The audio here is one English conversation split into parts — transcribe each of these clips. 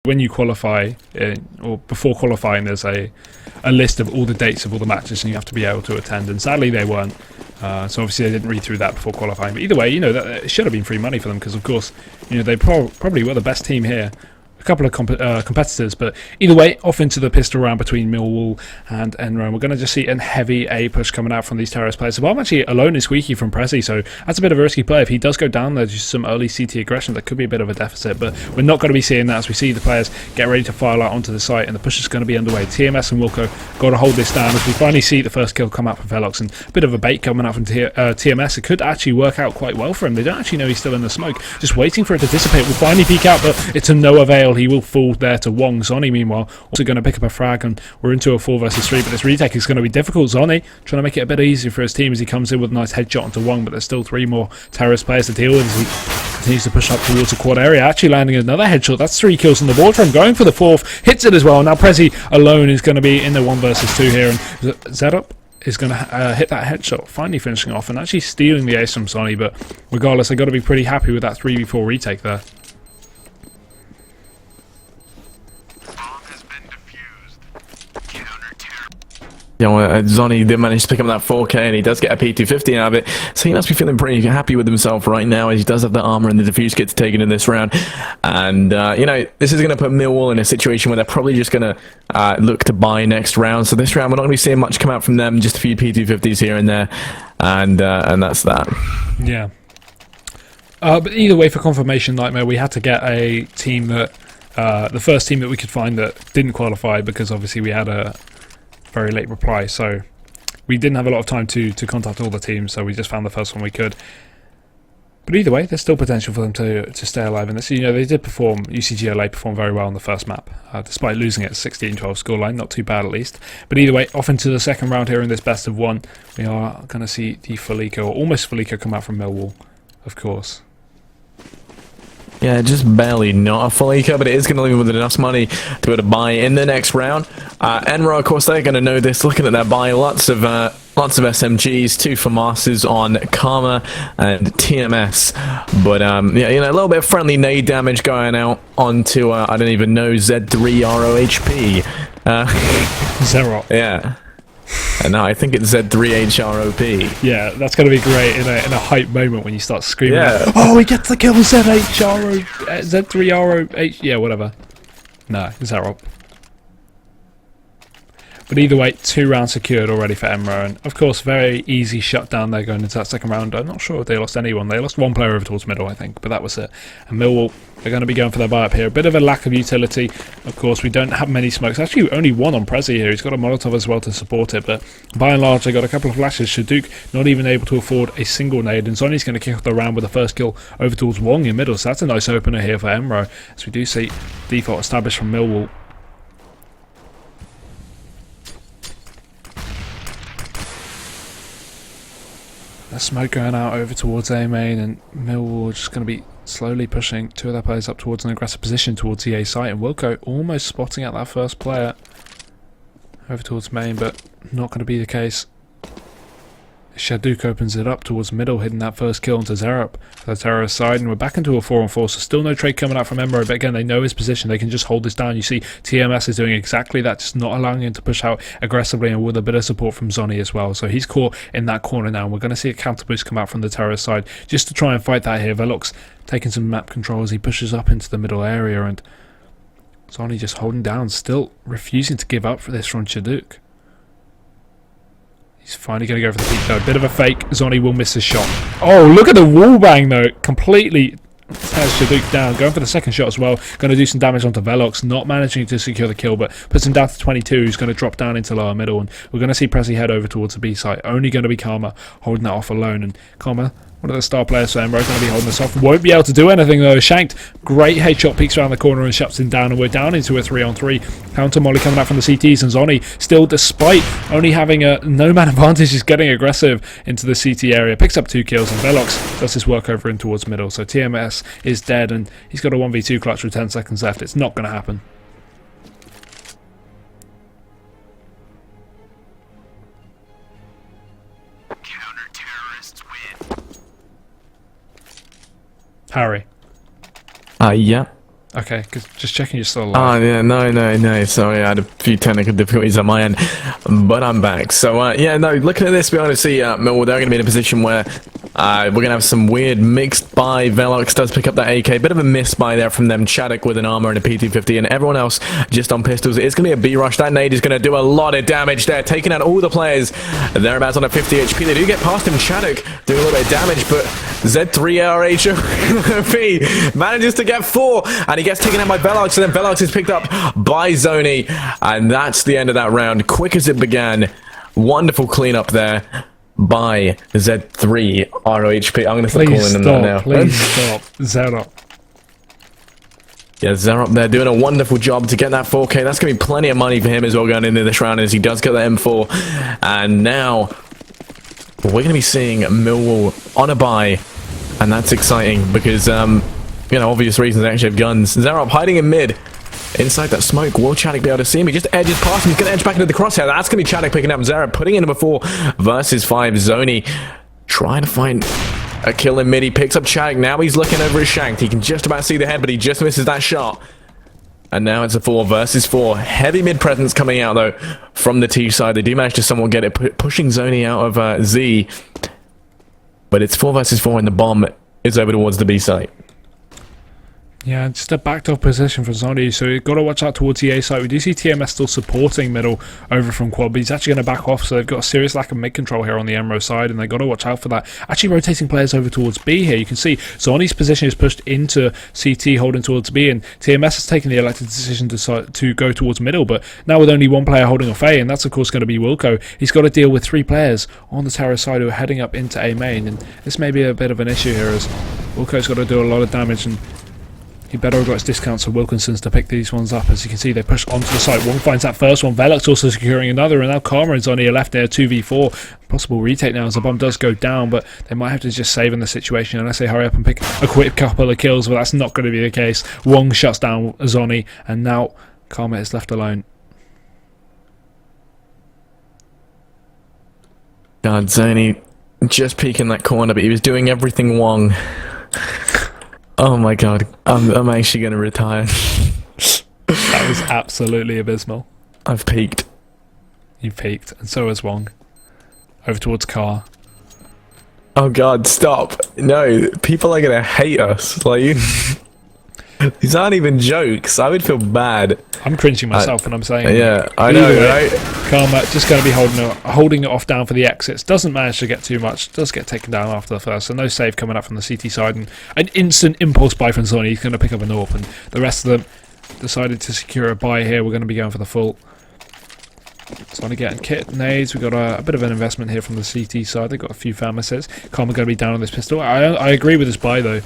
When you qualify, or before qualifying, there's a list of all the dates of all the matches, and you have to be able to attend. And sadly, they weren't. So obviously, they didn't read through that before qualifying. But either way, you know, that it should have been free money for them because, of course, you know, they probably were the best team here. A couple of competitors, but either way, off into the pistol round between Millwall and EnRo. We're going to just see a heavy A push coming out from these terrorist players. So I'm actually alone and squeaky from Prezi, so that's a bit of a risky play. If he does go down, there's just some early CT aggression. That could be a bit of a deficit, but we're not going to be seeing that as we see the players get ready to file out onto the site, and the push is going to be underway. TMS and Wilco got to hold this down as we finally see the first kill come out from Velox, and a bit of a bait coming out from TMS. It could actually work out quite well for him. They don't actually know he's still in the smoke, just waiting for it to dissipate. Will finally peek out, but it's to no avail. He will fall there to Wong. Zonny, meanwhile, also going to pick up a frag, and we're into a 4 versus 3, but this retake is going to be difficult. Zonny trying to make it a bit easier for his team as he comes in with a nice headshot onto Wong, but there's still 3 more terrorist players to deal with as he continues to push up towards the quad area, actually landing another headshot. That's 3 kills on the board for him, going for the 4th, hits it as well. Now Prezi alone is going to be in the 1 versus 2 here, and Zedup is going to hit that headshot, finally finishing off and actually stealing the ace from Zonny, but regardless, they've got to be pretty happy with that 3v4 retake there. You know, Zonny did manage to pick up that 4K, and he does get a P250 out of it, so he must be feeling pretty happy with himself right now, as he does have the armor and the defuse kits taken in this round. And you know, this is going to put Millwall in a situation where they're probably just going to look to buy next round. So this round we're not going to be seeing much come out from them, just a few P250s here and there, and that's that. Yeah. But either way, for confirmation Nightmare, we had to get a team that the first team that we could find that didn't qualify, because obviously we had a very late reply, so we didn't have a lot of time to contact all the teams, so we just found the first one we could. But either way, there's still potential for them to stay alive in this. You know, they did perform, UCGLA performed very well on the first map, despite losing it 16-12 scoreline, not too bad at least. But either way, off into the second round here in this best of 1, we are going to see the Felico, or almost Felico, come out from Millwall, of course. Yeah, just barely not a Felico, but it is going to leave him with enough money to be able to buy in the next round. EnRo, of course, they're going to know this, looking at their buy, lots of SMGs, 2 FAMASs on Karma and TMS. But yeah, you know, a little bit of friendly nade damage going out onto I don't even know, Z3ROHP. Zero. Yeah. And now I think it's Z3HROP. Yeah, that's going to be great in a hype moment when you start screaming, yeah. Oh, he gets the kill, Z3ROH, yeah, whatever. No, Zerop. But either way, 2 rounds secured already for EnRo, and of course, very easy shutdown there going into that second round. I'm not sure if they lost anyone. They lost 1 player over towards middle, I think, but that was it. And Millwall, they're going to be going for their buy up here. A bit of a lack of utility. Of course, we don't have many smokes. Actually, only 1 on Prezi here. He's got a Molotov as well to support it, but by and large, they got a couple of flashes. Shaduk not even able to afford a single nade, and Zonny's going to kick off the round with the first kill over towards Wong in middle. So that's a nice opener here for EnRo, as we do see default established from Millwall. The smoke going out over towards A main, and Millwall just going to be slowly pushing 2 of their players up towards an aggressive position towards the A site, and Wilco almost spotting out that first player over towards main, but not going to be the case. Shaduk opens it up towards middle, hitting that first kill onto Zerup for the terrorist side, and we're back into a 4-on-4, so still no trade coming out from EnRo, but again, they know his position, they can just hold this down. You see TMS is doing exactly that, just not allowing him to push out aggressively, and with a bit of support from Zonny as well, so he's caught in that corner now, and we're going to see a counter boost come out from the terrorist side, just to try and fight that here. Velox taking some map control as he pushes up into the middle area, and Zonny just holding down, still refusing to give up for this from Shaduk. He's finally going to go for the peak though. A bit of a fake. Zonny will miss his shot. Oh, look at the wall bang though. Completely tears Shaduk down. Going for the second shot as well. Going to do some damage onto Velox. Not managing to secure the kill, but puts him down to 22. Who's going to drop down into lower middle. And we're going to see Prezi head over towards the B site. Only going to be Karma holding that off alone. And Karma, one of the star players for EnRo, going to be holding this off. Won't be able to do anything though. Shanked. Great headshot, peeks around the corner and shuts him down. And we're down into a 3-on-3. Counter molly coming out from the CTs, and Zonny still, despite only having a no-man advantage, is getting aggressive into the CT area. Picks up 2 kills, and Velox does his work over in towards middle. So TMS is dead, and he's got a 1v2 clutch with 10 seconds left. It's not going to happen. Counter-terrorists win. Harry. Yeah. Okay, just checking you're still alive. Oh, yeah, no. Sorry, I had a few technical difficulties on my end, but I'm back. So, yeah, no, looking at this, we're going to see Millwall, they're going to be in a position where we're going to have some weird mixed buy. Velox does pick up that AK. Bit of a miss buy there from them. Chaddock with an armor and a PT-50, and everyone else just on pistols. It's going to be a B-rush. That nade is going to do a lot of damage there, taking out all the players. Thereabouts on a 50 HP. They do get past him. Chaddock doing a little bit of damage, but Z3RH manages to get 4, and he gets taken out by Velox, and then Velox is picked up by Zoni, and that's the end of that round. Quick as it began. Wonderful cleanup there by Z3ROHP. I'm going to start calling him that now. Please stop. Zerop. Yeah, Zerop there doing a wonderful job to get that 4K. That's going to be plenty of money for him as well going into this round as he does get that M4. And now we're going to be seeing Millwall on a buy, and that's exciting because, you know, obvious reasons they actually have guns. Zerop hiding in mid. Inside that smoke, will Chaddock be able to see him? He just edges past him. He's going to edge back into the crosshair. That's going to be Chaddock picking up Zerop, putting in number 4 versus 5. Zoni trying to find a kill in mid. He picks up Chaddock. Now he's looking over his shank. He can just about see the head, but he just misses that shot. And now it's a 4 versus 4. Heavy mid presence coming out, though, from the T side. They do manage to somewhat get it, pushing Zoni out of Z. But it's 4 versus 4, and the bomb is over towards the B site. Yeah, just a backed off position for Zoni, so you've got to watch out towards the A site. We do see TMS still supporting middle over from quad, but he's actually going to back off, so they've got a serious lack of mid control here on the EnRo side, and they've got to watch out for that. Actually rotating players over towards B here. You can see Zoni's position is pushed into CT, holding towards B, and TMS has taken the elected decision to go towards middle, but now with only one player holding off A, and that's of course going to be Wilco, he's got to deal with 3 players on the terror side who are heading up into A main, and this may be a bit of an issue here as Wilco's got to do a lot of damage, and he better have got his discounts for Wilkinson's to pick these ones up. As you can see, they push onto the site. One finds that first one. Velox also securing another, and now Karma is on your left there, 2v4. Possible retake now as the bomb does go down, but they might have to just save in the situation unless they hurry up and pick a quick couple of kills, but that's not going to be the case. Wong shuts down Zoni, and now Karma is left alone. God, Zoni just peeking that corner, but he was doing everything Wong. Oh my god, I'm actually going to retire. That was absolutely abysmal. I've peaked. You peaked, and so has Wong. Over towards Car. Oh god, stop. No, people are going to hate us. Like, these aren't even jokes. I would feel bad. I'm cringing myself when I'm saying yeah, I know, right? Karma just going to be holding it off down for the exits. Doesn't manage to get too much. Does get taken down after the first. So no save coming up from the CT side. And an instant impulse buy from Zoni. He's going to pick up a AWP. And the rest of them decided to secure a buy here. We're going to be going for the full. Zoni getting kit nades. We've got a bit of an investment here from the CT side. They've got a few pharmacists. Karma going to be down on this pistol. I agree with this buy though.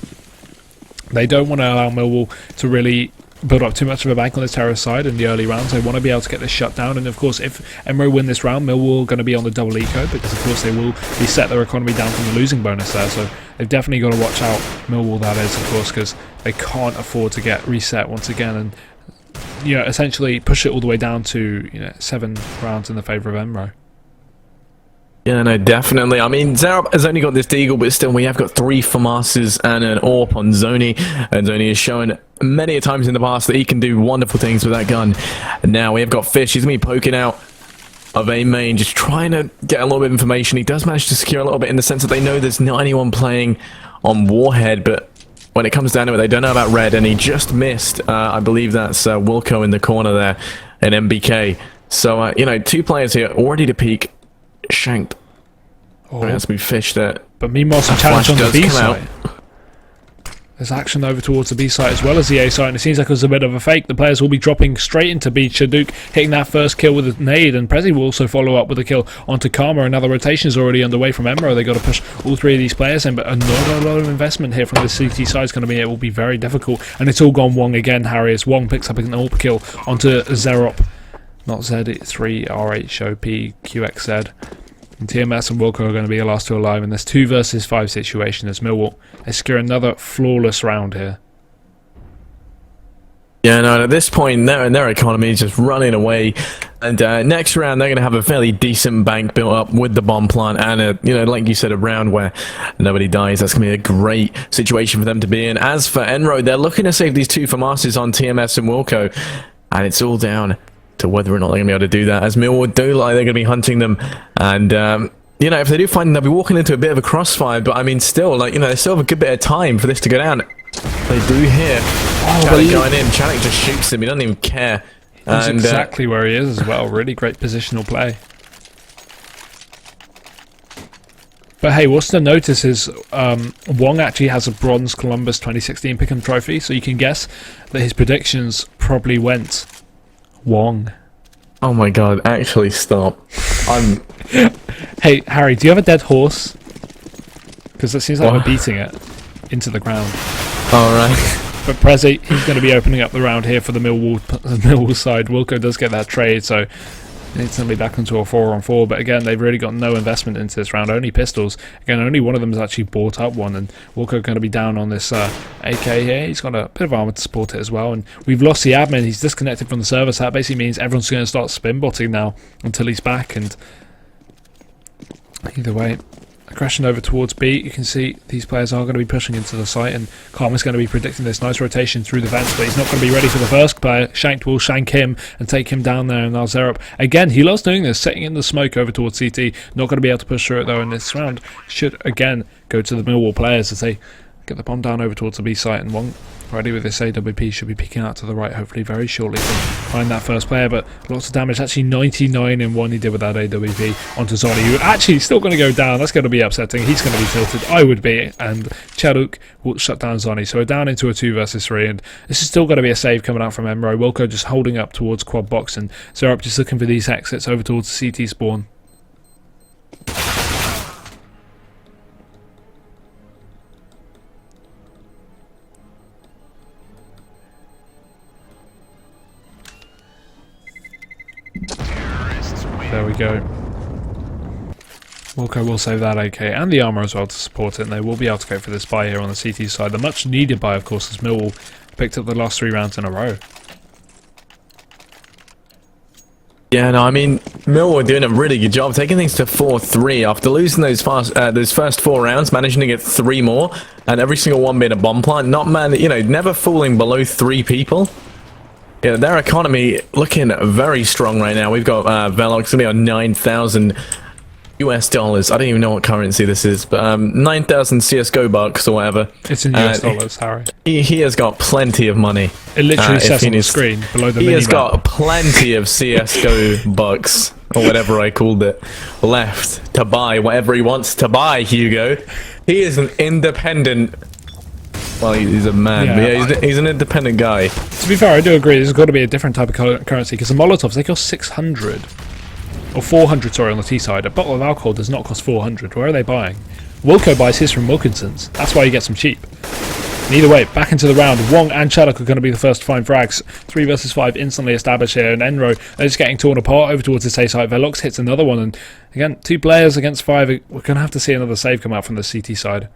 They don't want to allow Millwall to really build up too much of a bank on the terror side in the early rounds. They want to be able to get this shut down, and of course if EnRo win this round, Millwall are going to be on the double eco, because of course they will be set their economy down from the losing bonus there, so they've definitely got to watch out, Millwall that is, of course, because they can't afford to get reset once again and, you know, essentially push it all the way down to, you know, 7 rounds in the favour of EnRo. Yeah, no, definitely. I mean, Zerop has only got this deagle, but still, we have got 3 FAMASs and an AWP on Zoni. And Zoni has shown many a times in the past that he can do wonderful things with that gun. And now we have got Fish. He's going to be poking out of A main, just trying to get a little bit of information. He does manage to secure a little bit in the sense that they know there's not anyone playing on Warhead, but when it comes down to it, they don't know about Red, and he just missed. I believe that's Wilco in the corner there at MBK. So, you know, 2 players here already to peak. Shanked. Oh, that's me Fish there. But meanwhile, some challenge on the B site. There's action over towards the B site as well as the A site, and it seems like it was a bit of a fake. The players will be dropping straight into B. Chaddock hitting that first kill with a nade, and Prezi will also follow up with a kill onto Karma. Another rotation is already underway from EnRo. They've got to push all 3 of these players in, but a lot of investment here from the CT side is going to be, it will be very difficult. And it's all gone Wong again, Harry, as Wong picks up an AWP kill onto Zerop. Not Z3RHOP QXZ. And TMS and Wilco are going to be the last 2 alive in this 2 versus 5 situation as Millwall they secure another flawless round here. Yeah, no, at this point, their economy is just running away. And next round, they're going to have a fairly decent bank built up with the bomb plant. And, you know, like you said, a round where nobody dies. That's going to be a great situation for them to be in. As for EnRo, they're looking to save these two for Masters on TMS and Wilco. And it's all down to whether or not they're going to be able to do that. As Millwall do like they're going to be hunting them. And, you know, if they do find them, they'll be walking into a bit of a crossfire. But, I mean, still, like, you know, they still have a good bit of time for this to go down. They do hear Chanek going in. Chanek just shoots him. He doesn't even care. That's exactly where he is as well. Really great positional play. But hey, what's to notice is Wong actually has a bronze Columbus 2016 Pick'em trophy, so you can guess that his predictions probably went Wong. Oh my god, actually stop. Hey, Harry, do you have a dead horse? Because it seems like we're beating it into the ground. Alright. But Prezi, he's going to be opening up the round here for the Millwall side. Wilco does get that trade, so instantly back into a 4-on-4. But again, they've really got no investment into this round. Only pistols. Again, only one of them has actually bought up one, and Wilco going to be down on this AK here. He's got a bit of armor to support it as well. And we've lost the admin. He's disconnected from the server, so that basically means everyone's going to start spin botting now until he's back. And either way, aggression over towards B. You can see these players are going to be pushing into the site, and Karma's going to be predicting this nice rotation through the vents, but he's not going to be ready for the first player. Shanked will shank him and take him down there, and now Zerup again, he loves doing this, setting in the smoke over towards CT. Not going to be able to push through it though in this round. Should again go to the Millwall players as they get the bomb down over towards the B site, and Wong ready with this AWP should be peeking out to the right hopefully very shortly to find that first player. But lots of damage, actually 99 in one he did with that AWP onto Zoni, who actually still going to go down. That's going to be upsetting. He's going to be tilted, I would be, and Charuk will shut down Zoni. So we're down into a 2 versus 3, and this is still going to be a save coming out from EnRo. Wilco just holding up towards quad box, and Zerup just looking for these exits over towards the CT spawn. There we go. Wilco will save that AK and the armor as well to support it, and they will be able to go for this buy here on the CT side. The much needed buy, of course, as Millwall picked up the last 3 rounds in a row. Yeah, no, I mean, Millwall are doing a really good job taking things to 4-3 after losing those first 4 rounds, managing to get 3 more, and every single one being a bomb plant. Never falling below 3 people. Yeah, their economy looking very strong right now. We've got Velox going to be on 9,000 US dollars. I don't even know what currency this is, but 9,000 CSGO bucks or whatever. It's in US dollars, Harry. He has got plenty of money. It literally says on the screen below the minimap. He has got plenty of CSGO bucks, or whatever I called it, left to buy whatever he wants to buy, Hugo. He is an independent... Well, he's a man, but yeah, he's an independent guy. To be fair, I do agree, there's got to be a different type of currency, because the Molotovs, they cost 600. Or 400, sorry, on the T side. A bottle of alcohol does not cost 400. Where are they buying? Wilco buys his from Wilkinson's. That's why he gets them cheap. And either way, back into the round. Wong and Chaddock are going to be the first to find frags. 3 versus 5 instantly established here. And EnRo, they're just getting torn apart over towards the A site. Velox hits another one. And again, 2 players against 5. We're going to have to see another save come out from the CT side.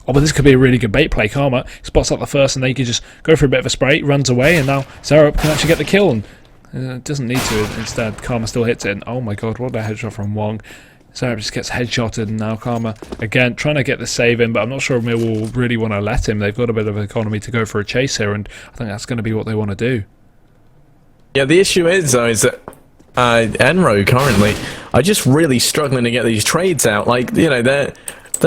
Oh, but this could be a really good bait play. Karma spots out the first, and they could just go for a bit of a spray, runs away, and now Zerup can actually get the kill. And doesn't need to. Instead, Karma still hits it. And oh my god, what a headshot from Wong. Zerup just gets headshotted, and now Karma again trying to get the save in, but I'm not sure Millwall will really want to let him. They've got a bit of economy to go for a chase here, and I think that's going to be what they want to do. Yeah, the issue is though is that EnRo currently are just really struggling to get these trades out. Like, you know, they're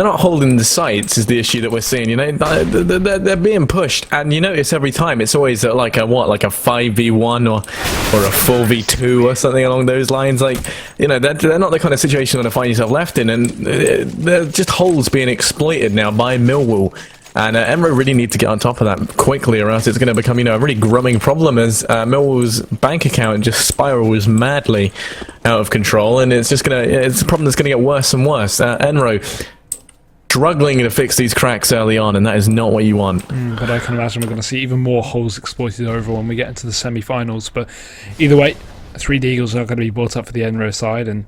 not holding the sites is the issue that we're seeing. You know, they're being pushed, and you notice every time it's always like a 5v1 or a 4v2 or something along those lines. Like, you know, they're not the kind of situation you want to find yourself left in, and they're just holes being exploited now by Millwall. And EnRo really need to get on top of that quickly, or else it's going to become, you know, a really grumming problem as Millwall's bank account just spirals madly out of control, and it's a problem that's going to get worse and worse. EnRo struggling to fix these cracks early on, and that is not what you want. But I can imagine we're going to see even more holes exploited over when we get into the semi-finals. But either way, 3 Deagles are going to be brought up for the EnRo side, and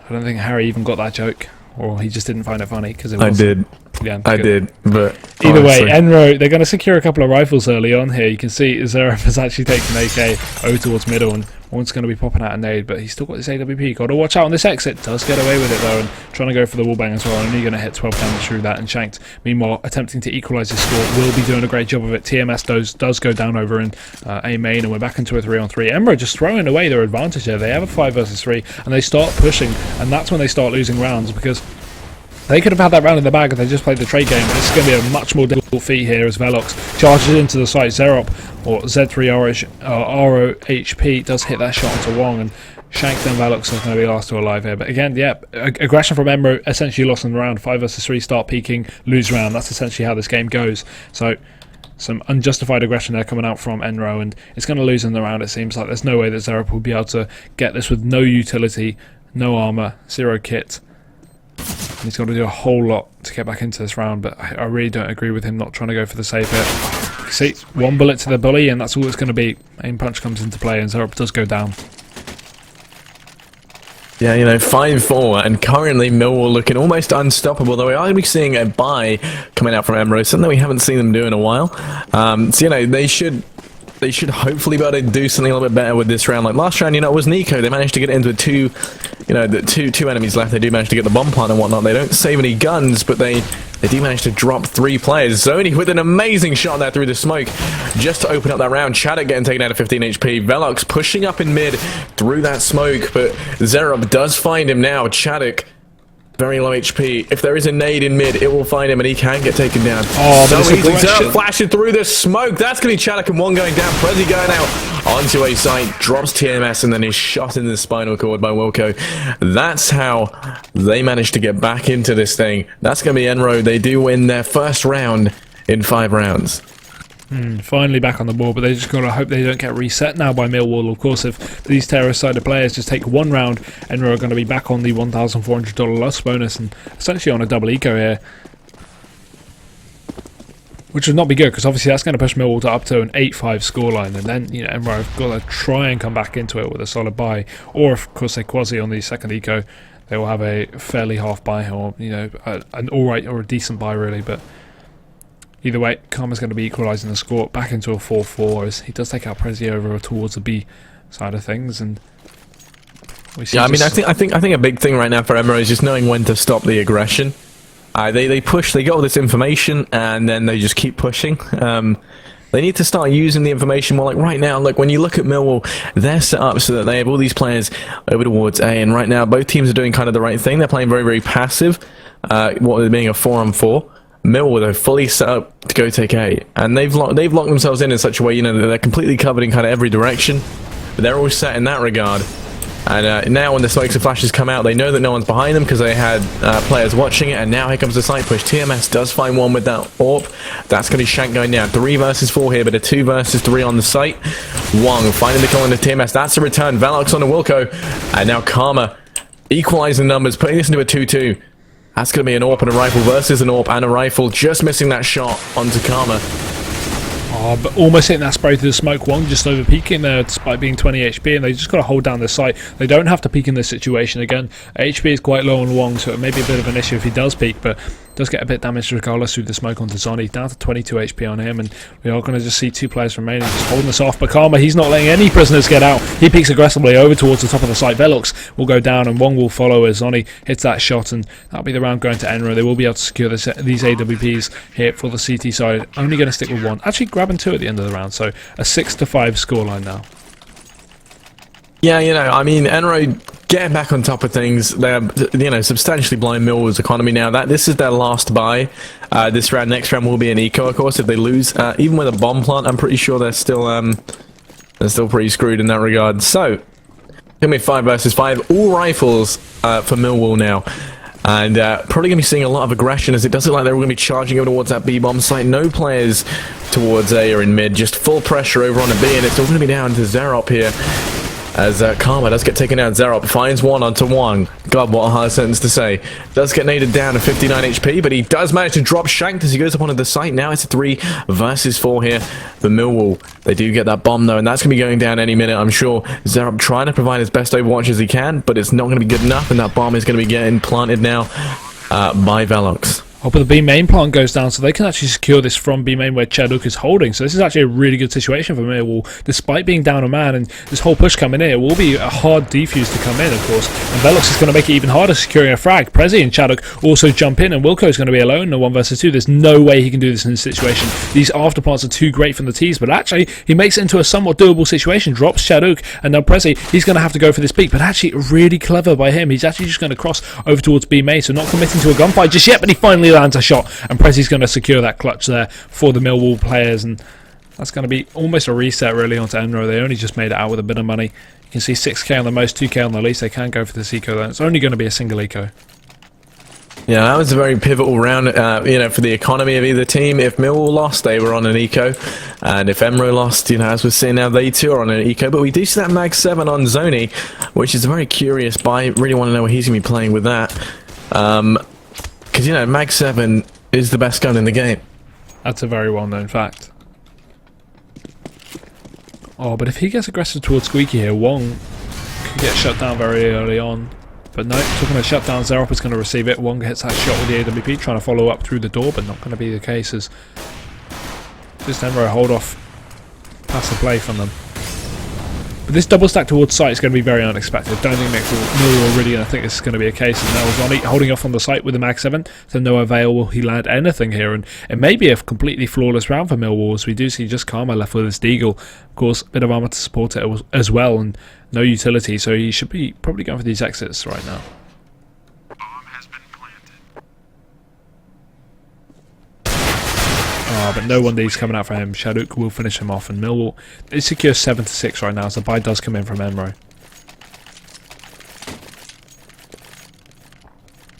I don't think Harry even got that joke, or he just didn't find it funny because it was. I did. Yeah, I good. did, but Either way, honestly. EnRo, they're going to secure a couple of rifles early on here. You can see Zeref has actually taken AK over towards middle, and one's going to be popping out a nade, but he's still got this AWP. Got to watch out on this exit. Does get away with it though, and trying to go for the wallbang as well. Only going to hit 12 damage through that, and Shanked, meanwhile, attempting to equalise his score, will be doing a great job of it. TMS does go down over in A main, and we're back into a 3-on-3. EnRo just throwing away their advantage here. They have a 5 versus 3, and they start pushing, and that's when they start losing rounds, because they could have had that round in the bag if they just played the trade game, but this is going to be a much more difficult feat here as Velox charges into the site. Zerop, or Z3 ROHP, does hit that shot onto Wong, and Shanked and Velox is going to be last two alive here. But again, yeah, aggression from EnRo, essentially lost in the round. 5 versus 3, start peaking, lose round. That's essentially how this game goes. So some unjustified aggression there coming out from EnRo, and it's going to lose in the round, it seems like. There's no way that Zerop will be able to get this with no utility, no armour, 0 kit. He's got to do a whole lot to get back into this round, but I really don't agree with him not trying to go for the save hit. See, 1 bullet to the bully, and that's all it's going to be. Aim punch comes into play, and Zerop does go down. Yeah, you know, 5-4, and currently Millwall looking almost unstoppable, though we are going to be seeing a buy coming out from EnRo, something we haven't seen them do in a while. So, you know, they should hopefully be able to do something a little bit better with this round. Like last round, you know, it was Nico. They managed to get into two enemies left. They do manage to get the bomb plant and whatnot. They don't save any guns, but they do manage to drop 3 players. Zoni with an amazing shot there through the smoke just to open up that round. Chaddock getting taken out of 15 HP. Velox pushing up in mid through that smoke, but Zerub does find him now. Chaddock very low HP. If there is a nade in mid, it will find him and he can get taken down. Oh, so but easy. it's Zerub flashing through the smoke. That's going to be Chaddock and one going down. Prezi going out onto a site, drops TMS and then is shot in the spinal cord by Wilco. That's how they managed to get back into this thing. That's going to be EnRo. They do win their first round in 5 rounds. Finally back on the board, but they just got to hope they don't get reset now by Millwall. Of course, if these terrorist-sided players just take 1 round, EnRo are going to be back on the $1,400 loss bonus and essentially on a double eco here, which would not be good, because obviously that's going to push Millwall to up to an 8-5 scoreline, and then, you know, EnRo have got to try and come back into it with a solid buy, or if, of course, they quasi on the second eco, they will have a fairly half buy, or, you know, an alright or a decent buy, really. But either way, Karma's going to be equalising the score back into a 4-4 as he does take out Prezi over towards the B side of things, and we see. Yeah, I mean, I think a big thing right now for EnRo is just knowing when to stop the aggression. They push, they get all this information, and then they just keep pushing. They need to start using the information more. Like right now, like when you look at Millwall, they're set up so that they have all these players over towards A, and right now both teams are doing kind of the right thing. They're playing very, very passive, what being a 4-on-4. Millwall, they're fully set up to go take A, and they've locked themselves in such a way, you know, that they're completely covered in kind of every direction, but they're all set in that regard. And now when the smokes and flashes come out, they know that no one's behind them because they had players watching it, and now here comes the side push. TMS does find one with that AWP. That's going to be Shank going down. 3 versus 4 here, but a 2 versus 3 on the site. Wong finding the kill on the TMS. That's a return. Velox on the Wilco, and now Karma equalizing numbers, putting this into a 2-2. That's going to be an AWP and a rifle versus an AWP and a rifle. Just missing that shot onto Karma. Oh, but almost hitting that spray through the smoke. Wong just over peaking there despite being 20 HP, and they just got to hold down the site. They don't have to peak in this situation. Again, HP is quite low on Wong, so it may be a bit of an issue if he does peak, but does get a bit damaged regardless through the smoke onto Zoni. Down to 22 HP on him, and we are going to just see 2 players remaining just holding this off. But Karma, he's not letting any prisoners get out. He peeks aggressively over towards the top of the site. Velox will go down, and Wong will follow as Zoni hits that shot, and that'll be the round going to EnRo. They will be able to secure these AWPs here for the CT side. Only going to stick with 1. Actually grabbing 2 at the end of the round, so a 6-5 scoreline now. Yeah, you know, I mean, EnRo getting back on top of things. They're, you know, substantially blowing Millwall's economy now. This is their last buy. This round, next round will be an eco, of course. If they lose, even with a bomb plant, I'm pretty sure they're still pretty screwed in that regard. So, gonna be 5 versus 5, all rifles for Millwall now. And probably going to be seeing a lot of aggression, as it does look like they're all going to be charging over towards that B-bomb site. No players towards A or in mid, just full pressure over on a B, and it's all going to be down to Zerop here. As Karma does get taken out, Zerop finds one onto Wong. God, what a hard sentence to say. Does get naded down to 59 HP, but he does manage to drop Shanked as he goes up onto the site. Now it's a 3 versus 4 here for Millwall. They do get that bomb though, and that's going to be going down any minute, I'm sure. Zerop trying to provide his best overwatch as he can, but it's not going to be good enough, and that bomb is going to be getting planted now by Velox. Oh, but the B main plant goes down, so they can actually secure this from B main where Chaduk is holding. So this is actually a really good situation for Millwall. Despite being down a man and this whole push coming in, it will be a hard defuse to come in, of course. And Velox is going to make it even harder securing a frag. Prezi and Chaduk also jump in, and Wilco is going to be alone in a 1 versus 2. There's no way he can do this in this situation. These afterplants are too great from the tees, but actually he makes it into a somewhat doable situation. Drops Chaduk, and now Prezi, he's going to have to go for this peak. But actually, really clever by him. He's actually just going to cross over towards B main, so not committing to a gunfight just yet, but he finally lands a shot, and Prezi's going to secure that clutch there for the Millwall players, and that's going to be almost a reset really onto EnRo. They only just made it out with a bit of money. You can see 6k on the most, 2k on the least. They can go for this eco though. It's only going to be a single eco. Yeah, that was a very pivotal round, for the economy of either team. If Millwall lost, they were on an eco, and if EnRo lost, as we're seeing now, they too are on an eco. But we do see that Mag 7 on Zoni, which is a very curious buy. Really want to know what he's going to be playing with that, because Mag 7 is the best gun in the game. That's a very well-known fact. Oh, but if he gets aggressive towards Squeaky here, Wong could get shut down very early on. But no, talking about shutdown, Zerop is going to receive it. Wong hits that shot with the AWP, trying to follow up through the door, but not going to be the case as just EnRo hold off pass the play from them. But this double stack towards site is going to be very unexpected. Don't think Millwall are really going to think this is going to be a case. And now Zoni holding off on the site with the Mag 7, to no avail will he land anything here. And it may be a completely flawless round for Millwall, as we do see just Karma left with his Deagle. Of course, a bit of armor to support it as well, and no utility, so he should be probably going for these exits right now. Bomb has been planted. But no one these coming out for him. Shaduk will finish him off, and Millwall is secure 7-6 right now, so the buy does come in from EnRo.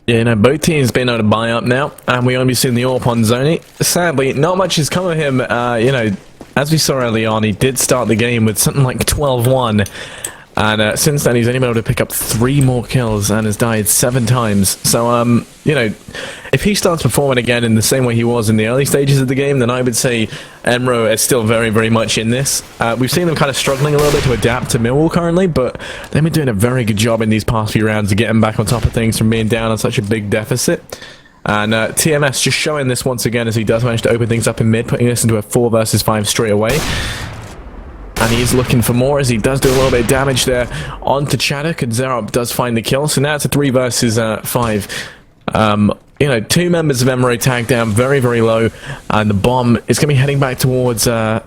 Yeah, both teams been able to buy up now, and we only seen the AWP on Zoni. Sadly, not much has come of him. As we saw early on, he did start the game with something like 12-1. And since then, he's only been able to pick up 3 more kills and has died 7 times. So, if he starts performing again in the same way he was in the early stages of the game, then I would say EnRo is still very, very much in this. We've seen them kind of struggling a little bit to adapt to Millwall currently, but they've been doing a very good job in these past few rounds of getting back on top of things from being down on such a big deficit. And TMS just showing this once again as he does manage to open things up in mid, putting this into a 4 versus 5 straight away. And he is looking for more as he does do a little bit of damage there onto Chaduk, and Zerop does find the kill. So now it's a 3 versus 5. 2 members of EnRo tagged down very, very low, and the bomb is going to be heading back towards... well,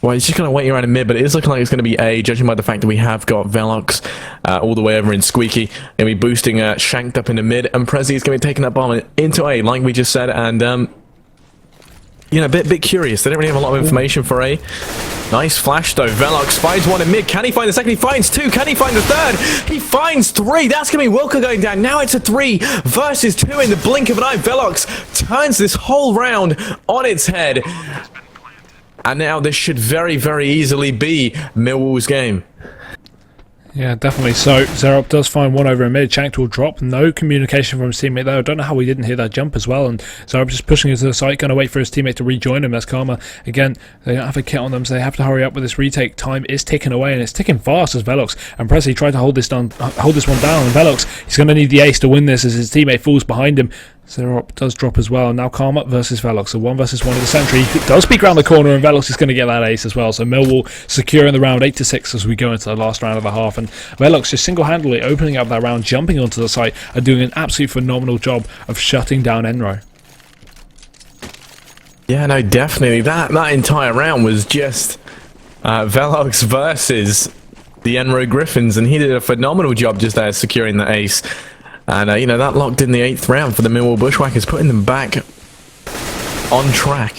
he's just going to wait around in mid, but it is looking like it's going to be A, judging by the fact that we have got Velox all the way over in Squeaky. Going to be boosting Shanked up into mid, and Prezi is going to be taking that bomb into A, like we just said, and... a bit curious. They don't really have a lot of information for A. Nice flash though. Velox finds one in mid. Can he find the second? He finds 2. Can he find the third? He finds 3. That's going to be Wilco going down. Now it's a 3 versus 2 in the blink of an eye. Velox turns this whole round on its head. And now this should very, very easily be Millwall's game. Yeah, definitely. So Zerop does find one over in mid. Shanked will drop. No communication from his teammate there. I don't know how he didn't hear that jump as well. And Zerop just pushing into the site, going to wait for his teammate to rejoin him. That's Karma. Again, they don't have a kit on them, so they have to hurry up with this retake. Time is ticking away, and it's ticking fast as Velox and Prezi try to hold this one down. And Velox, he's going to need the ace to win this as his teammate falls behind him. Zerop does drop as well. Now Karma versus Velox. So 1 versus 1 of the Sentry. He does peek around the corner, and Velox is going to get that ace as well. So Millwall securing the round 8-6 as we go into the last round of the half. And Velox just single-handedly opening up that round, jumping onto the site, and doing an absolute phenomenal job of shutting down EnRo. Yeah, no, definitely. That entire round was just Velox versus the EnRo Griffins, and he did a phenomenal job just there securing the ace. And, that locked in the 8th round for the Millwall Bushwhackers, putting them back on track.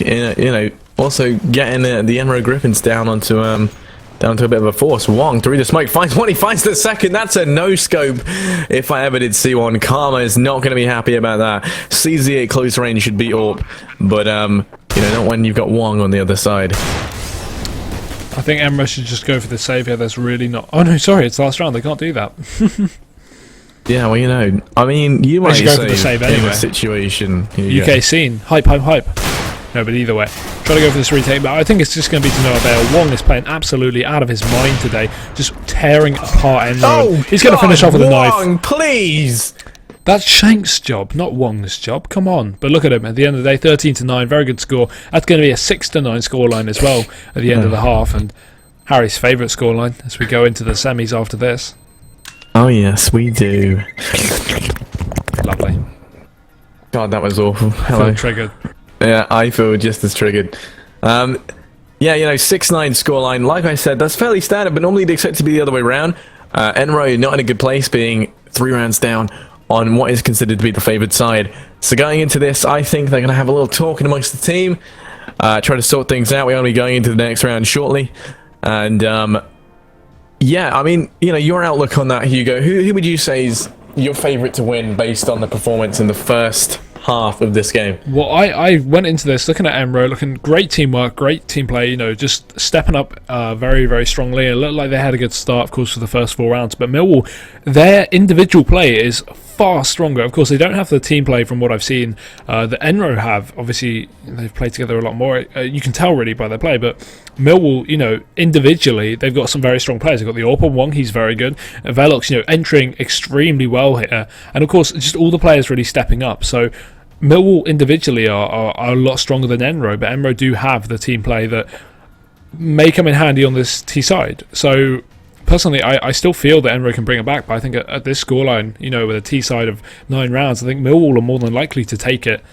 Also getting the EnRo Griffins down to a bit of a force. Wong through the smoke finds one. He finds the second. That's a no-scope if I ever did see one. Karma is not going to be happy about that. CZ at close range should beat AWP. But, not when you've got Wong on the other side. I think EnRo should just go for the save here. There's really not... Oh, no, sorry. It's last round. They can't do that. Yeah, well, you might go for the save anyway. In a situation. UK scene. Hype. No, but either way. Try to go for this retake, but I think it's just going to be to no avail. Wong is playing absolutely out of his mind today. Just tearing apart EnRo. He's going to finish off with a knife. Wong, please! That's Shank's job, not Wong's job. Come on. But look at him. At the end of the day, 13-9, very good score. That's going to be a 6-9 scoreline as well at the end of the half. And Harry's favourite scoreline as we go into the semis after this. Oh yes, we do. Lovely. God, that was awful. I Hello. feel triggered. Yeah, I feel just as triggered. Yeah, 6-9 scoreline. Like I said, that's fairly standard, but normally you'd expect it to be the other way around. EnRo not in a good place, being 3 rounds down on what is considered to be the favoured side. So going into this, I think they're going to have a little talking amongst the team, try to sort things out. We're going to be going into the next round shortly. And, yeah, I mean, your outlook on that, Hugo, who would you say is your favourite to win based on the performance in the first half of this game? Well, I went into this looking at EnRo, looking great teamwork, great team play, just stepping up very, very strongly. It looked like they had a good start, of course, for the first 4 rounds, but Millwall, their individual play is far stronger. Of course, they don't have the team play from what I've seen that EnRo have. Obviously, they've played together a lot more. You can tell really by their play, but Millwall, individually, they've got some very strong players. They've got the Orpa Wong, he's very good. Velox, entering extremely well here. And of course, just all the players really stepping up. So Millwall individually are a lot stronger than EnRo, but EnRo do have the team play that may come in handy on this T side. So personally, I still feel that EnRo can bring it back, but I think at this scoreline, with a T side of 9 rounds, I think Millwall are more than likely to take it.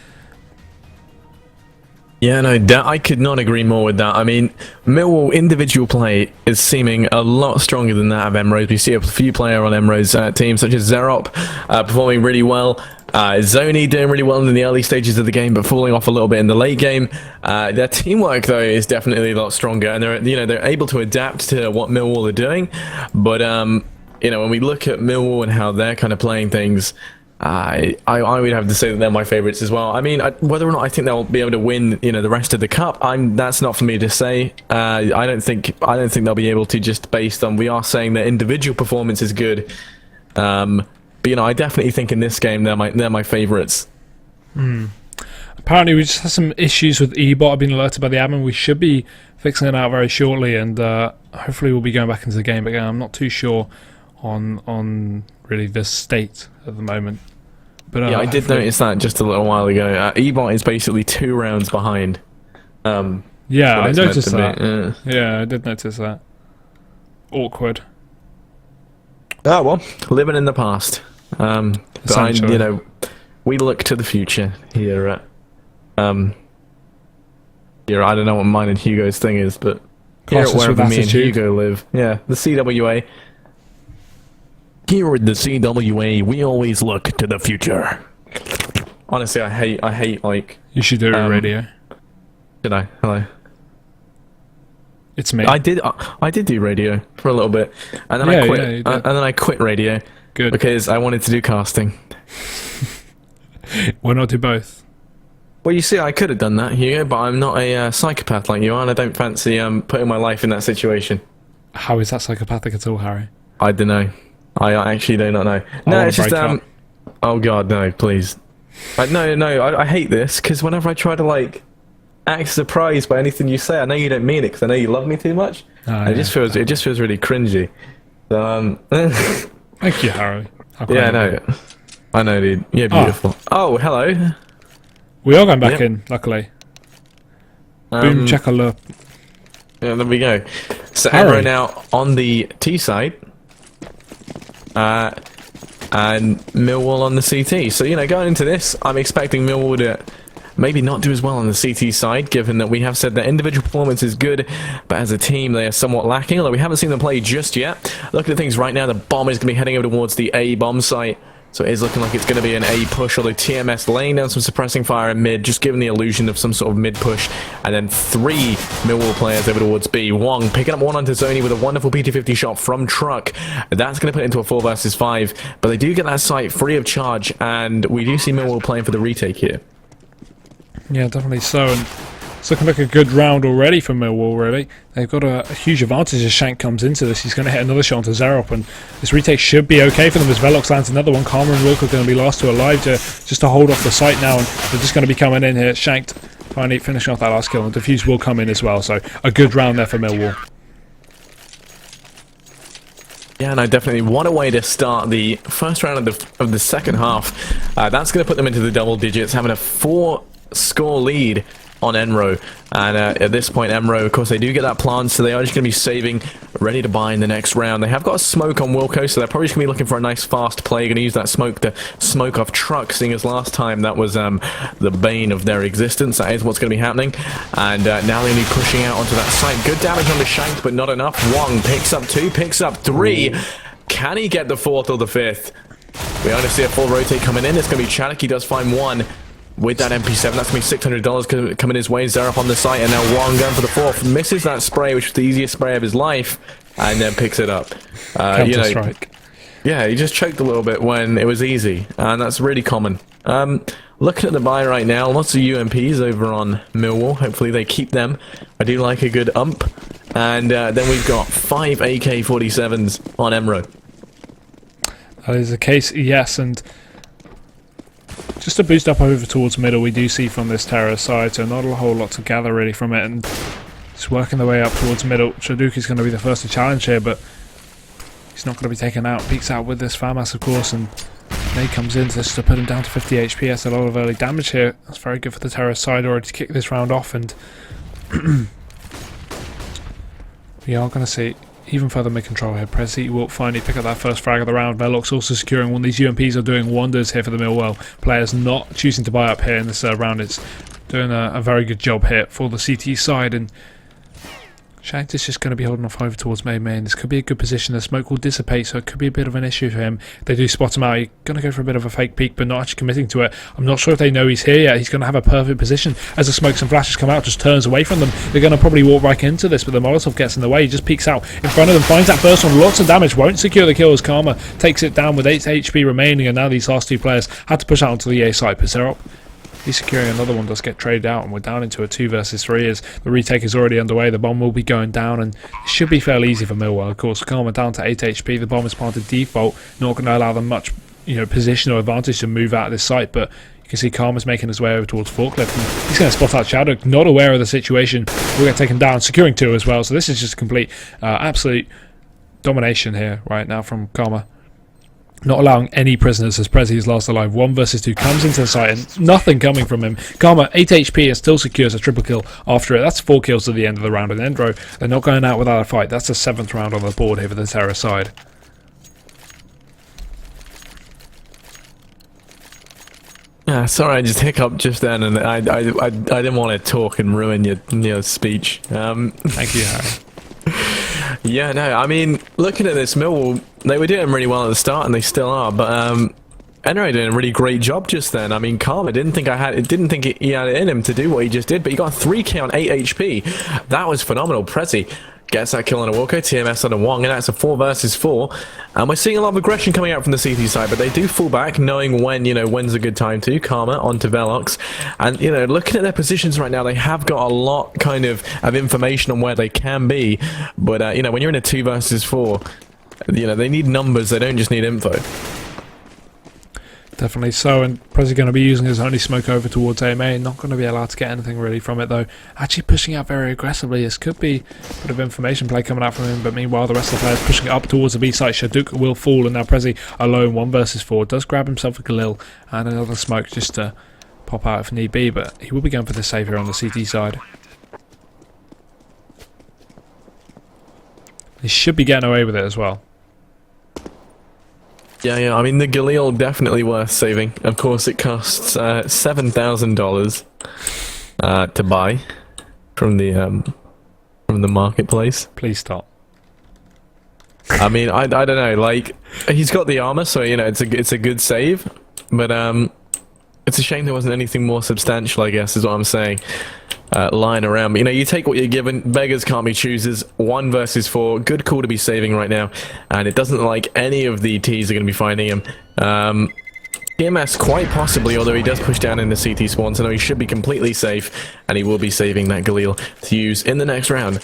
Yeah, no, I could not agree more with that. I mean, Millwall individual play is seeming a lot stronger than that of EnRo's. We see a few players on EnRo's team, such as Zerop, performing really well. Zoni doing really well in the early stages of the game, but falling off a little bit in the late game. Their teamwork, though, is definitely a lot stronger, and they're able to adapt to what Millwall are doing. But when we look at Millwall and how they're kind of playing things, I would have to say that they're my favourites as well. I mean, whether or not I think they'll be able to win, the rest of the cup, that's not for me to say. I don't think they'll be able to, just based on we are saying their individual performance is good. But I definitely think in this game they're my favourites. Apparently, we just had some issues with eBot. I've been alerted by the admin. We should be fixing it out very shortly, and hopefully we'll be going back into the game again. I'm not too sure on really the state at the moment. But yeah, I did notice that just a little while ago. eBot is basically 2 rounds behind. Yeah, I noticed that. Yeah, I did notice that. Awkward. Oh well, living in the past. But we look to the future here at I don't know what mine and Hugo's thing is, but here at wherever me and Hugo live, the CWA. Here at the CWA, we always look to the future. Honestly, I hate like. You should do a radio. Did I? Hello. It's me. I did do radio for a little bit, and then I quit. And then I quit radio. Good. Because I wanted to do casting. Why not do both? Well, you see, I could have done that, Hugo, but I'm not a psychopath like you are, and I don't fancy putting my life in that situation. How is that psychopathic at all, Harry? I don't know. I actually do not know. No, it's just oh god, no, please. No, I hate this because whenever I try to act surprised by anything you say, I know you don't mean it because I know you love me too much. It just feels really cringy. So, thank you, Harry. Yeah, I know, dude. You're beautiful. Oh, hello. We are going back in, luckily. Boom, chakaloop. Yeah, there we go. So EnRo now on the T side. And Millwall on the CT. So, going into this, I'm expecting Millwall to maybe not do as well on the CT side, given that we have said that individual performance is good, but as a team they are somewhat lacking, although we haven't seen them play just yet. Looking at things right now, the bomb is going to be heading over towards the A bomb site. So it is looking like it's going to be an A push, although TMS laying down some suppressing fire in mid, just giving the illusion of some sort of mid push. And then 3 Millwall players over towards B. Wong picking up one onto Zoni with a wonderful PT50 shot from Truck. That's going to put it into a 4 versus 5. But they do get that site free of charge, and we do see Millwall playing for the retake here. Yeah, definitely so. And it's looking like a good round already for Millwall, really. They've got a huge advantage as Shank comes into this. He's going to hit another shot onto Zerop, and this retake should be okay for them as Velox lands another one. Karma and Wilk are going to be last to alive just to hold off the site now, and they're just going to be coming in here. Shanked finally finishing off that last kill, and Diffuse will come in as well, so a good round there for Millwall. Yeah, and I definitely want a way to start the first round of the second half. That's going to put them into the double digits, having a 4-score lead on EnRo. And at this point, EnRo, of course, they do get that plant, so they are just going to be saving, ready to buy in the next round. They have got a smoke on Wilco, so they're probably just going to be looking for a nice fast play. Going to use that smoke to smoke off trucks, seeing as last time that was the bane of their existence. That is what's going to be happening. And now they're going to be pushing out onto that site. Good damage on the shank, but not enough. Wong picks up 2, picks up 3. Can he get the 4th or the 5th? We only see a full rotate coming in. It's going to be Chaddock. He does find 1. With that MP7, that's going to be $600 coming his way. Zareth on the site, and now Wong going for the 4th. Misses that spray, which was the easiest spray of his life, and then picks it up. Counter-strike. Yeah, he just choked a little bit when it was easy, and that's really common. Looking at the buy right now, lots of UMPs over on Millwall. Hopefully they keep them. I do like a good ump. And then we've got 5 AK-47s on EnRo. That is the case, yes, and just to boost up over towards middle, we do see from this terror side, so not a whole lot to gather really from it, and just working their way up towards middle. Shaduki's going to be the first to challenge here, but he's not going to be taken out. Peeks out with this FAMAS, of course, and Nate comes in just to put him down to 50 HP. That's a lot of early damage here. That's very good for the terror side already to kick this round off, and we are going to see even further mid-control here. Prezi will finally pick up that first frag of the round. Velok's also securing one. These UMPs are doing wonders here for the Millwall players, not choosing to buy up here in this round. It's doing a very good job here for the CT side, and Shank is just going to be holding off over towards main. This could be a good position. The smoke will dissipate, so it could be a bit of an issue for him. If they do spot him out, he's going to go for a bit of a fake peek, but not actually committing to it. I'm not sure if they know he's here yet. He's going to have a perfect position. As the smokes and flashes come out, just turns away from them. They're going to probably walk right into this, but the Molotov gets in the way. He just peeks out in front of them, finds that first one, lots of damage, won't secure the kill as Karma takes it down with 8 HP remaining, and now these last 2 players had to push out onto the A site. Pizarro, he's securing another one, does get traded out, and we're down into a 2 versus 3 as the retake is already underway. The bomb will be going down, and it should be fairly easy for Millwall. Of course, Karma down to 8 HP. The bomb is planted default, not going to allow them much, positional advantage to move out of this site, but you can see Karma's making his way over towards Forklift, and he's going to spot out Shadow, not aware of the situation. We'll get taken down, securing 2 as well, so this is just complete, absolute domination here right now from Karma. Not allowing any prisoners as Prezi is last alive. 1 versus 2 comes into the site and nothing coming from him. Karma, 8 HP, and still secures a triple kill after it. That's 4 kills to the end of the round. And EnRo, they're not going out without a fight. That's the 7th round on the board here for the terror side. Sorry, I just hiccuped just then, and I didn't want to talk and ruin your speech. Thank you, Harry. Yeah, no, I mean, looking at this, Millwall, they were doing really well at the start, and they still are, but EnRo did a really great job just then. I mean, Karma didn't think he had it in him to do what he just did, but he got a 3K on 8 HP. That was phenomenal. Prezi gets that kill on a Wilco, TMS on a Wong, and that's a 4 versus 4. And we're seeing a lot of aggression coming out from the CT side, but they do fall back, knowing when's a good time to. Karma onto Velox. And, looking at their positions right now, they have got a lot kind of information on where they can be. But, when you're in a 2 versus 4, they need numbers, they don't just need info. Definitely so, and Prezi going to be using his only smoke over towards AMA, not going to be allowed to get anything really from it though. Actually pushing out very aggressively. This could be a bit of information play coming out from him, but meanwhile the rest of the players pushing it up towards the B site. Shaduk will fall, and now Prezi alone 1 versus 4. Does grab himself a Galil and another smoke just to pop out if need be, but he will be going for the save here on the CT side. He should be getting away with it as well. Yeah, I mean, the Galil definitely worth saving. Of course, it costs $7,000 to buy from the marketplace. Please stop. I mean, I don't know. Like, he's got the armor, so it's a good save. But it's a shame there wasn't anything more substantial, I guess, is what I'm saying. Lying around. But, you take what you're given. Beggars can't be choosers. 1 versus 4. Good call to be saving right now. And it doesn't look like any of the Ts are going to be finding him. TMS quite possibly, although he does push down in the CT spawn, so no, he should be completely safe. And he will be saving that Galil to use in the next round.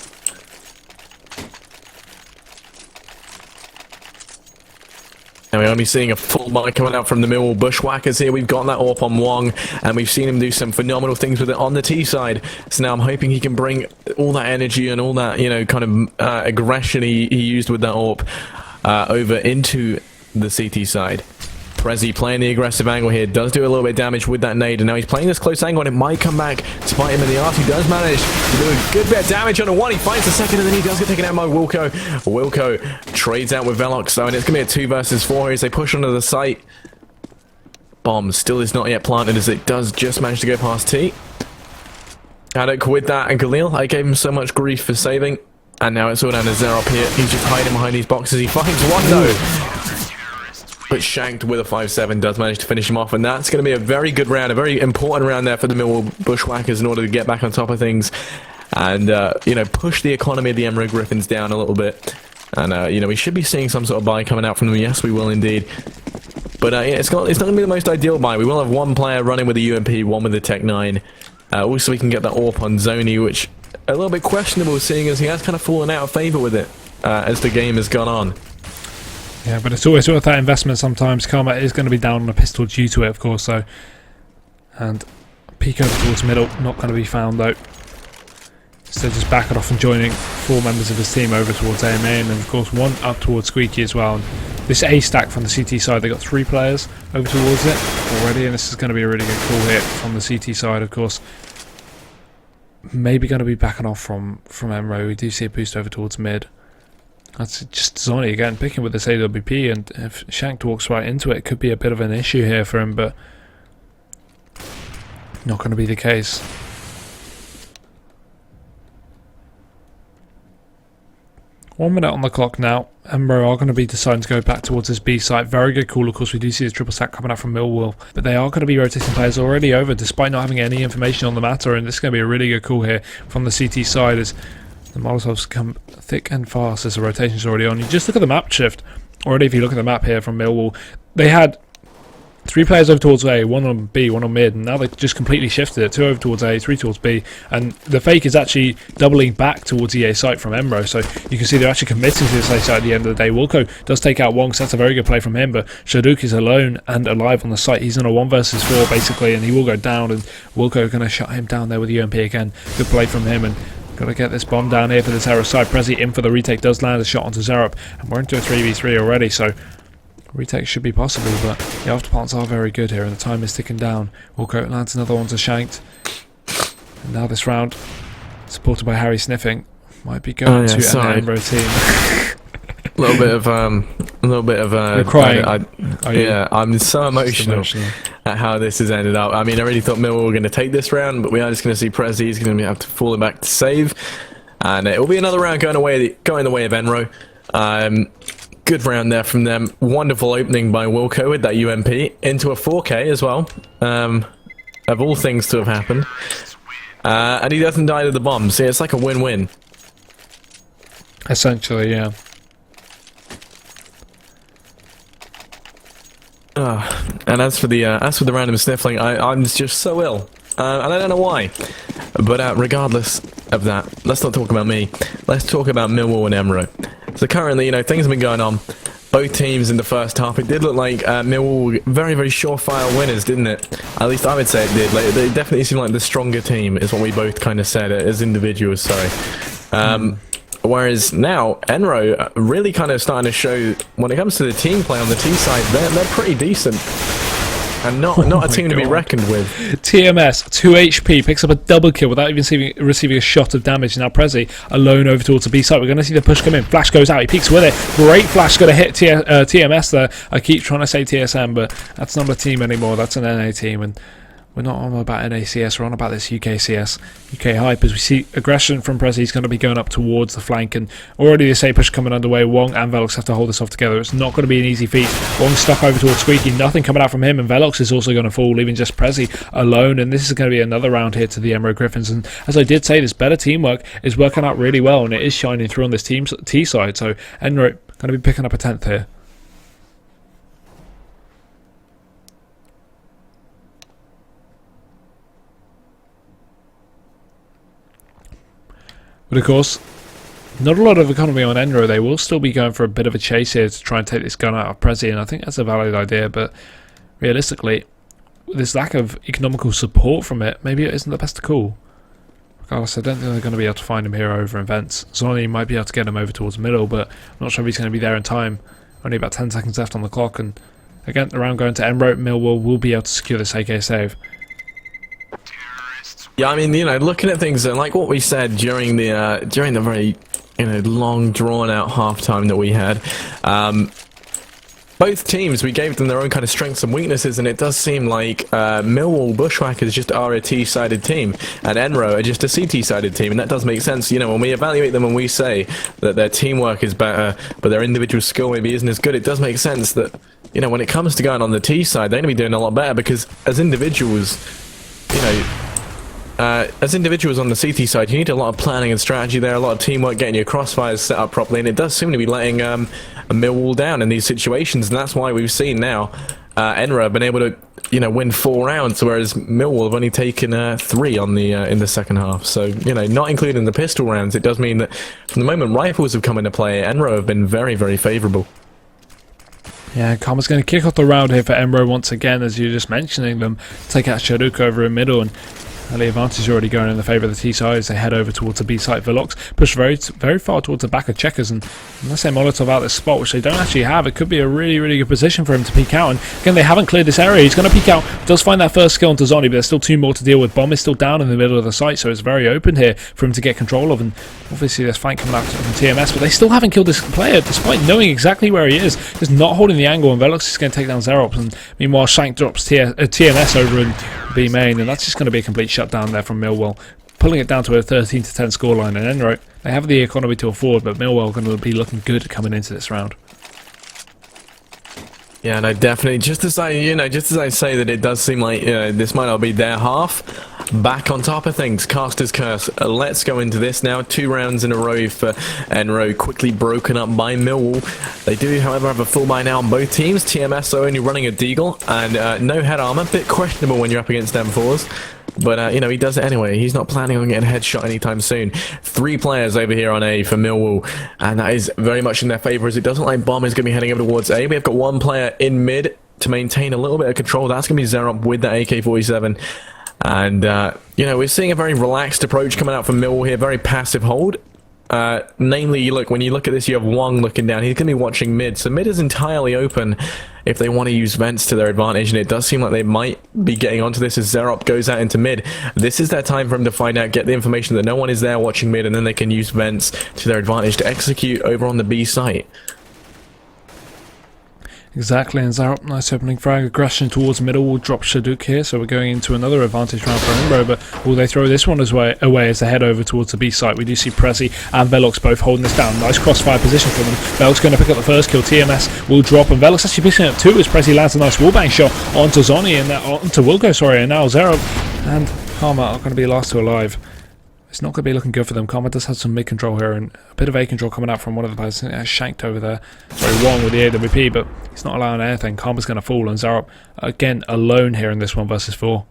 And we're only seeing a full buy coming out from the Millwall Bushwhackers here. We've got that AWP on Wong, and we've seen him do some phenomenal things with it on the T side. So now I'm hoping he can bring all that energy and all that, kind of aggression he used with that AWP over into the CT side. Prezi playing the aggressive angle here, does do a little bit of damage with that nade, and now he's playing this close angle, and it might come back to bite him in the arse. He does manage to do a good bit of damage on a one. He finds the second, and then he does get taken out by Wilco. Wilco trades out with Velox, though, and it's going to be a 2 versus 4 as they push onto the site. Bomb still is not yet planted, as it does just manage to go past T. Haddock with that, and Galil, I gave him so much grief for saving, and now it's all down to Zerop here. He's just hiding behind these boxes. He finds one, though. But Shanked with a 5-7 does manage to finish him off, and that's going to be a very good round, a very important round there for the Millwall Bushwhackers in order to get back on top of things and, you know, push the economy of the EnRo Griffins down a little bit. And, you know, we should be seeing some sort of buy coming out from them. Yes, we will indeed. But, yeah, it's not going to be the most ideal buy. We will have one player running with the UMP, one with the Tech 9. Also, we can get that AWP on Zoni, which a little bit questionable, seeing as he has kind of fallen out of favour with it as the game has gone on. Yeah, but it's always worth that investment sometimes. Karma is going to be down on a pistol due to it, of course, so... And peek over towards middle, not going to be found, though. Instead, just backing off and joining 4 members of his team over towards AMA, and then, of course, one up towards Squeaky as well. And this A stack from the CT side, they got 3 players over towards it already, and this is going to be a really good call hit from the CT side, of course. Maybe going to be backing off from EnRo. We do see a boost over towards mid. That's just Zoni again, picking with this AWP, and if Shanked walks right into it, it could be a bit of an issue here for him, but not going to be the case. One minute on the clock now. EnRo are going to be deciding to go back towards this B site. Very good call, of course. We do see the triple stack coming out from Millwall, but they are going to be rotating players already over, despite not having any information on the matter, and this is going to be a really good call here from the CT side as the Molotovs come thick and fast as the rotation's already on. You just look at the map shift. Already, if you look at the map here from Millwall, they had 3 players over towards A, 1 on B, 1 on mid, and now they've just completely shifted it. 2 over towards A, 3 towards B, and the fake is actually doubling back towards the A site from EnRo, so you can see they're actually committing to this A site at the end of the day. Wilco does take out Wong, so that's a very good play from him, but Shaduk is alone and alive on the site. He's on a 1 versus 4 basically, and he will go down, and Wilco going to shut him down there with the UMP again. Good play from him, and got to get this bomb down here for the terror side. Prezi in for the retake, does land a shot onto Zerop, and we're into a 3v3 already, so retake should be possible, but the afterparts are very good here, and the time is ticking down. Wilco lands another one to Shanked, and now this round, supported by Harry sniffing, might be going to an EnRo team. A little bit of You're crying. Yeah, I'm so emotional at how this has ended up. I mean, I really thought Millwall were going to take this round, but we are just going to see Prezi. He's going to have to fall back to save, and it will be another round going the way of EnRo. Good round there from them. Wonderful opening by Wilco with that UMP into a 4K as well. Of all things to have happened, and he doesn't die to the bomb. See, it's like a win-win. Essentially, yeah. And as for the random sniffling, I'm just so ill, and I don't know why. But regardless of that, let's not talk about me. Let's talk about Millwall and EnRo. So currently, you know, things have been going on. Both teams in the first half, it did look like Millwall were very, very surefire winners, didn't it? At least I would say it did. Like, they definitely seemed like the stronger team, is what we both kind of said as individuals. Sorry. Whereas now, EnRo really kind of starting to show, when it comes to the team play on the T side, they're pretty decent. And not a team to be reckoned with. TMS, 2 HP, picks up a double kill without even receiving a shot of damage. Now Prezi alone over towards the B side. We're going to see the push come in. Flash goes out, he peeks with it. Great flash, going to hit TMS there. I keep trying to say TSM, but that's not a team anymore. That's an NA team, and we're not on about NACS, we're on about this UKCS, UK hype, as we see aggression from Prezi. He's going to be going up towards the flank, and already this A push coming underway. Wong and Velox have to hold this off together. It's not going to be an easy feat. Wong stuck over towards Squeaky, nothing coming out from him, and Velox is also going to fall, leaving just Prezi alone, and this is going to be another round here to the EnRo Griffins. And as I did say, this better teamwork is working out really well, and it is shining through on this team's T side, so EnRo going to be picking up a 10th here. But of course, not a lot of economy on EnRo. They will still be going for a bit of a chase here to try and take this gun out of Prezi, and I think that's a valid idea, but realistically, with this lack of economical support from it, maybe it isn't the best call. Regardless, I don't think they're going to be able to find him here over in vents. Zonny might be able to get him over towards the middle, but I'm not sure if he's going to be there in time. Only about 10 seconds left on the clock, and again, the round going to EnRo. Millwall will be able to secure this AK save. Yeah, I mean, you know, looking at things like what we said during the very, you know, long drawn out halftime that we had. Both teams, we gave them their own kind of strengths and weaknesses, and it does seem like Millwall Bushwhackers just are a T-sided team, and EnRo are just a CT-sided team, and that does make sense. You know, when we evaluate them and we say that their teamwork is better, but their individual skill maybe isn't as good, it does make sense that, you know, when it comes to going on the T side, they're going to be doing a lot better, because as individuals, you know, as individuals on the CT side, you need a lot of planning and strategy there, a lot of teamwork, getting your crossfires set up properly, and it does seem to be letting Millwall down in these situations, and that's why we've seen now EnRo have been able to, you know, win 4 rounds, whereas Millwall have only taken 3 on the in the second half. So, you know, not including the pistol rounds, it does mean that from the moment rifles have come into play, EnRo have been very, very favourable. Yeah, Karma's going to kick off the round here for EnRo once again, as you're just mentioning them. Take out Shaduk over in middle, and the advantage already going in the favour of the T side as they head over towards the B site. Velox push very far towards the back of Checkers, and unless they Molotov out this spot, which they don't actually have, it could be a really, really good position for him to peek out. And again, they haven't cleared this area. He's going to peek out, does find that first kill onto Zonny, but there's still 2 more to deal with. Bomb is still down in the middle of the site, so it's very open here for him to get control of. And obviously there's fight coming out from TMS, but they still haven't killed this player despite knowing exactly where he is, just not holding the angle. And Velox is going to take down Zerops, and meanwhile Shank drops TMS over in B main, and that's just going to be a complete shutdown there from Millwall, pulling it down to a 13-10 scoreline. And EnRo, they have the economy to afford, but Millwall are going to be looking good coming into this round. Yeah, no, definitely. Just as I say that it does seem like this might not be their half, back on top of things, Caster's Curse. Let's go into this now. 2 rounds in a row for EnRo, quickly broken up by Millwall. They do, however, have a full buy now on both teams. TMS are only running a Deagle and no head armor. Bit questionable when you're up against M4s. But, you know, he does it anyway. He's not planning on getting a headshot anytime soon. 3 players over here on A for Millwall, and that is very much in their favour, as it doesn't look like Bomb is going to be heading over towards A. We've got 1 player in mid to maintain a little bit of control. That's going to be Zerop with the AK-47. And, you know, we're seeing a very relaxed approach coming out from Millwall here. Very passive hold. Namely, look, when you look at this, you have Wong looking down. He's going to be watching mid, so mid is entirely open if they want to use vents to their advantage, and it does seem like they might be getting onto this as Zerop goes out into mid. This is their time for him to find out, get the information that no one is there watching mid, and then they can use vents to their advantage to execute over on the B site. Exactly, and Zarop, nice opening frag, aggression towards middle, will drop Shaduk here, so we're going into another advantage round for EnRo, but will they throw this one away as they head over towards the B site? We do see Prezi and Velox both holding this down. Nice crossfire position for them. Velox going to pick up the first kill, TMS will drop, and Velox actually picking up 2 as Prezi lands a nice wallbang shot onto Zonny, and onto Wilco, sorry, and now Zarop and Karma are going to be last 2 alive. It's not going to be looking good for them. Karma does have some mid control here, and a bit of A control coming out from one of the players. Shanked over there. Sorry, Wong with the AWP, but he's not allowing anything. Karma's going to fall, and Zarop again alone here in this 1 versus 4.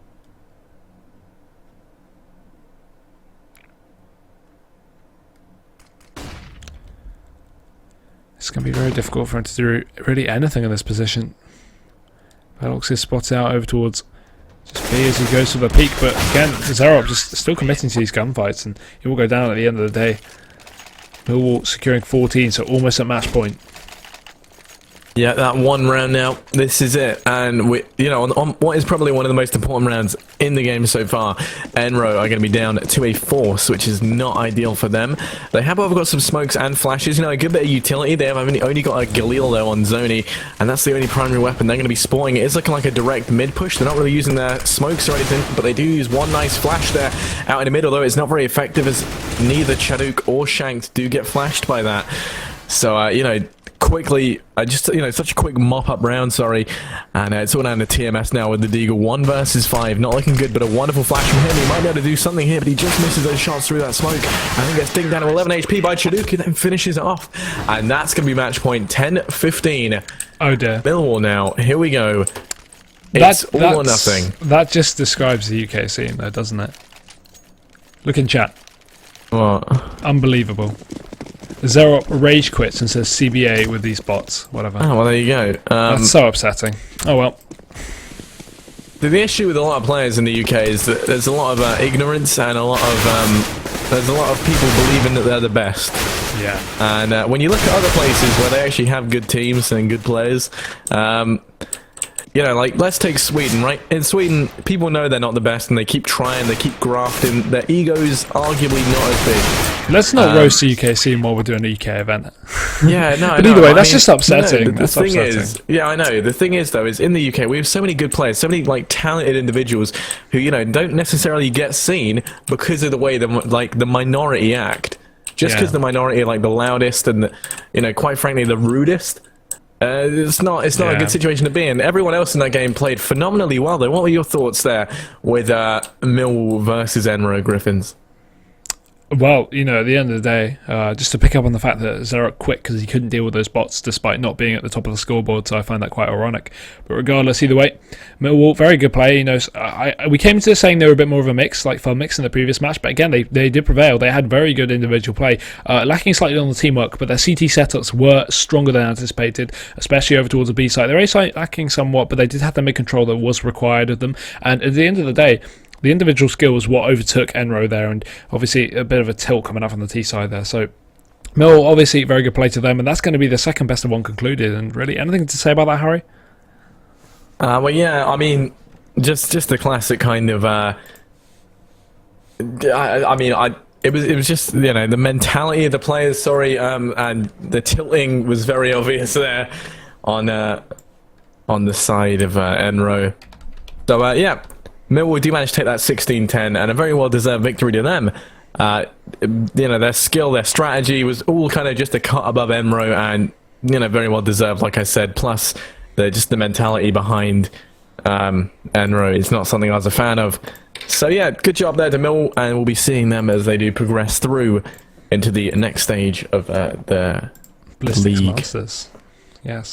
It's going to be very difficult for him to do really anything in this position. Velox is spotted out over towards just B as he goes to the peak, but again, Zarop just still committing to these gunfights, and he will go down at the end of the day. Millwall securing 14, so almost at match point. Yeah, that 1 round now. This is it, and we, you know, on what is probably one of the most important rounds in the game so far, EnRo are going to be down to a force, which is not ideal for them. They have, however, got some smokes and flashes. You know, a good bit of utility. They have only got a Galil though on Zonny, and that's the only primary weapon they're going to be sporting. It is looking like a direct mid push. They're not really using their smokes or anything, but they do use 1 nice flash there out in the middle, though it's not very effective, as neither Chaduk or Shanked do get flashed by that. So, you know, quickly, just, you know, such a quick mop-up round, sorry, and it's all down to TMS now with the Deagle. 1 versus 5, not looking good, but a wonderful flash from him. He might be able to do something here, but he just misses those shots through that smoke. I think gets dinged down to 11 HP by Chaduk, then finishes it off, and that's going to be match point 10-15. Oh dear. Millwall now, here we go. It's all or nothing. That just describes the UK scene though, doesn't it? Look in chat. What? Unbelievable. Zerop rage quits and says CBA with these bots, whatever. Oh, well, there you go. That's so upsetting. Oh well. The issue with a lot of players in the UK is that there's a lot of ignorance and there's a lot of people believing that they're the best. Yeah. And when you look at other places where they actually have good teams and good players, you know, like, let's take Sweden, right? In Sweden, people know they're not the best, and they keep trying, they keep grafting. Their ego's arguably not as big. Let's not roast the UK scene while we're doing an UK event. Yeah, no, But either way, that's just upsetting. No, the thing is, yeah, I know. The thing is, though, is in the UK, we have so many good players, so many, like, talented individuals who, you know, don't necessarily get seen because of the way the minority act. Just because the minority are, like, the loudest and, you know, quite frankly, the rudest. It's not a good situation to be in. Everyone else in that game played phenomenally well, though. What were your thoughts there with Millwall versus EnRo Griffins? Well, you know, at the end of the day, just to pick up on the fact that Zerok quit because he couldn't deal with those bots despite not being at the top of the scoreboard, so I find that quite ironic. But regardless, either way, Millwall, very good play. You know, we came into this saying they were a bit more of a mix, like fun mix in the previous match, but again, they did prevail. They had very good individual play, lacking slightly on the teamwork, but their CT setups were stronger than anticipated, especially over towards the B side. They're A lacking somewhat, but they did have the mid control that was required of them, and at the end of the day, the individual skill was what overtook EnRo there, and obviously a bit of a tilt coming up on the T side there. So Mill, obviously, very good play to them, and that's going to be the second best of one concluded. And really, anything to say about that, Harry? Well, yeah, I mean, just the classic kind of. It was just, you know, the mentality of the players. Sorry, and the tilting was very obvious there on the side of EnRo. So yeah. Millwall do manage to take that 16-10, and a very well-deserved victory to them. You know, their skill, their strategy was all kind of just a cut above EnRo, and, you know, very well-deserved, like I said. Plus, just the mentality behind EnRo is not something I was a fan of. So, yeah, good job there to Millwall, and we'll be seeing them as they do progress through into the next stage of the Ballistix league. Masters. Yes.